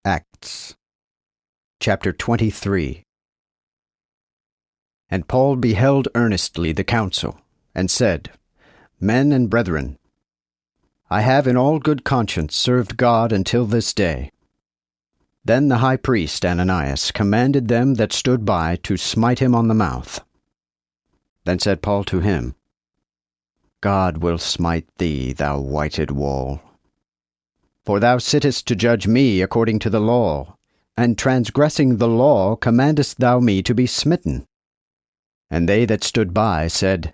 Acts chapter 23. And Paul beheld earnestly the council, and said, Men and brethren, I have in all good conscience served God until this day. Then the high priest Ananias commanded them that stood by to smite him on the mouth. Then said Paul to him, God will smite thee, thou whited wall. For thou sittest to judge me according to the law, and transgressing the law commandest thou me to be smitten. And they that stood by said,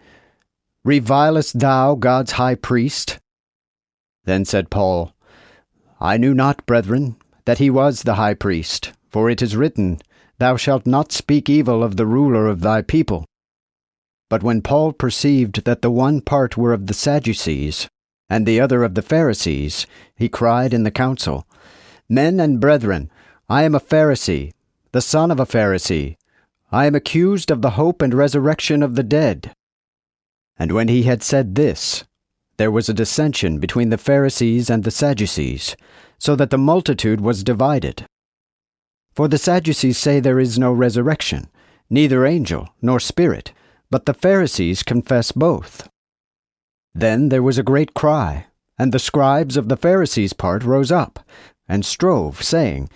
Revilest thou God's high priest? Then said Paul, I knew not, brethren, that he was the high priest, for it is written, Thou shalt not speak evil of the ruler of thy people. But when Paul perceived that the one part were of the Sadducees, and the other of the Pharisees, he cried in the council, Men and brethren, I am a Pharisee, the son of a Pharisee. I am accused of the hope and resurrection of the dead. And when he had said this, there was a dissension between the Pharisees and the Sadducees, so that the multitude was divided. For the Sadducees say there is no resurrection, neither angel nor spirit, but the Pharisees confess both. Then there was a great cry, and the scribes of the Pharisees' part rose up, and strove, saying,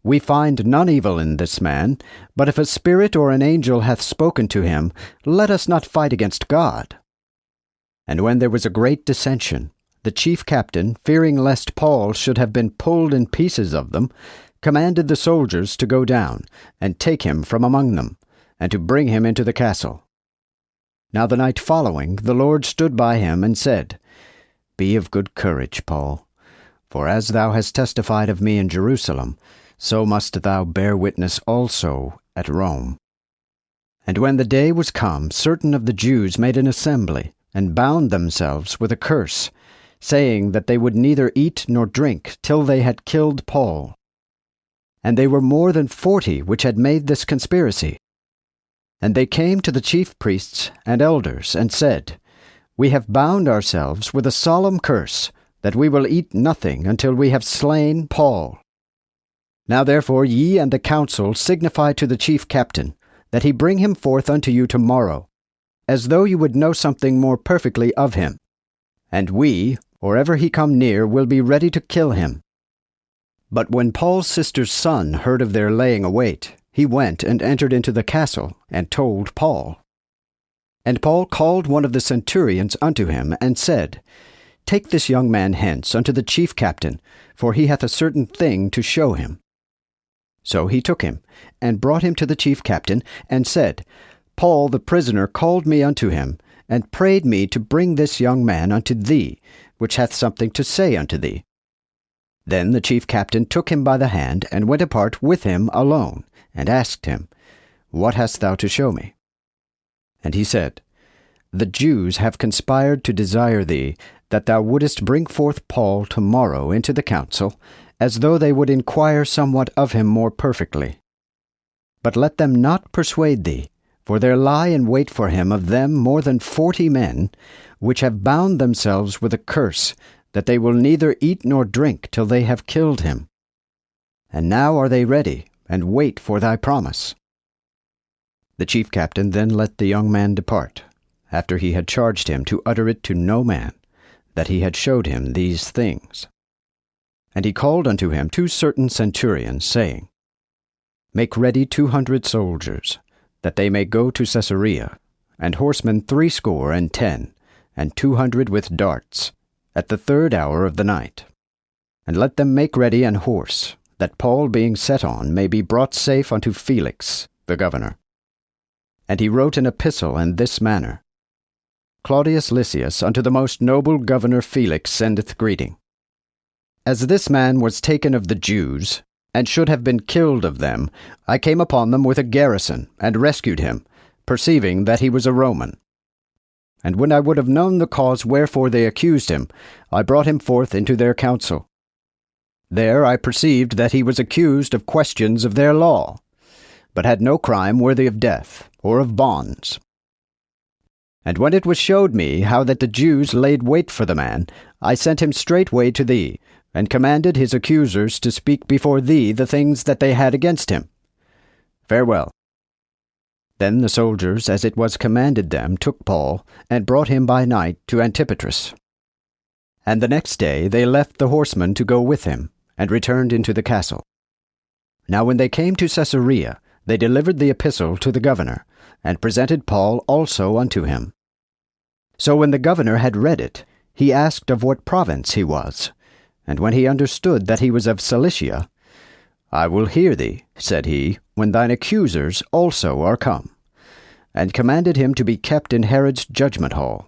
We find none evil in this man, but if a spirit or an angel hath spoken to him, let us not fight against God. And when there was a great dissension, the chief captain, fearing lest Paul should have been pulled in pieces of them, commanded the soldiers to go down, and take him from among them, and to bring him into the castle. Now the night following, the Lord stood by him and said, Be of good courage, Paul, for as thou hast testified of me in Jerusalem, so must thou bear witness also at Rome. And when the day was come, certain of the Jews made an assembly, and bound themselves with a curse, saying that they would neither eat nor drink till they had killed Paul. And they were more than 40 which had made this conspiracy. And they came to the chief priests and elders, and said, We have bound ourselves with a solemn curse, that we will eat nothing until we have slain Paul. Now therefore ye and the council signify to the chief captain, that he bring him forth unto you tomorrow, as though you would know something more perfectly of him. And we, or ever he come near, will be ready to kill him. But when Paul's sister's son heard of their laying await, he went and entered into the castle, and told Paul. And Paul called one of the centurions unto him, and said, Take this young man hence unto the chief captain, for he hath a certain thing to show him. So he took him, and brought him to the chief captain, and said, Paul the prisoner called me unto him, and prayed me to bring this young man unto thee, which hath something to say unto thee. Then the chief captain took him by the hand, and went apart with him alone, and asked him, What hast thou to show me? And he said, The Jews have conspired to desire thee, that thou wouldest bring forth Paul tomorrow into the council, as though they would inquire somewhat of him more perfectly. But let them not persuade thee, for there lie in wait for him of them more than 40 men, which have bound themselves with a curse, that they will neither eat nor drink till they have killed him. And now are they ready, and wait for thy promise. The chief captain then let the young man depart, after he had charged him to utter it to no man, that he had showed him these things. And he called unto him 2 certain centurions, saying, Make ready 200 soldiers, that they may go to Caesarea, and horsemen 70, and 200 with darts, at the 3rd hour of the night. And let them make ready an horse, that Paul being set on may be brought safe unto Felix the governor. And he wrote an epistle in this manner, Claudius Lysias unto the most noble governor Felix sendeth greeting. As this man was taken of the Jews, and should have been killed of them, I came upon them with a garrison, and rescued him, perceiving that he was a Roman. And when I would have known the cause wherefore they accused him, I brought him forth into their council. There I perceived that he was accused of questions of their law, but had no crime worthy of death, or of bonds. And when it was showed me how that the Jews laid wait for the man, I sent him straightway to thee, and commanded his accusers to speak before thee the things that they had against him. Farewell. Then the soldiers, as it was commanded them, took Paul, and brought him by night to Antipatris. And the next day they left the horsemen to go with him, and returned into the castle. Now when they came to Caesarea, they delivered the epistle to the governor, and presented Paul also unto him. So when the governor had read it, he asked of what province he was. And when he understood that he was of Cilicia, I will hear thee, said he, when thine accusers also are come, and commanded him to be kept in Herod's judgment hall.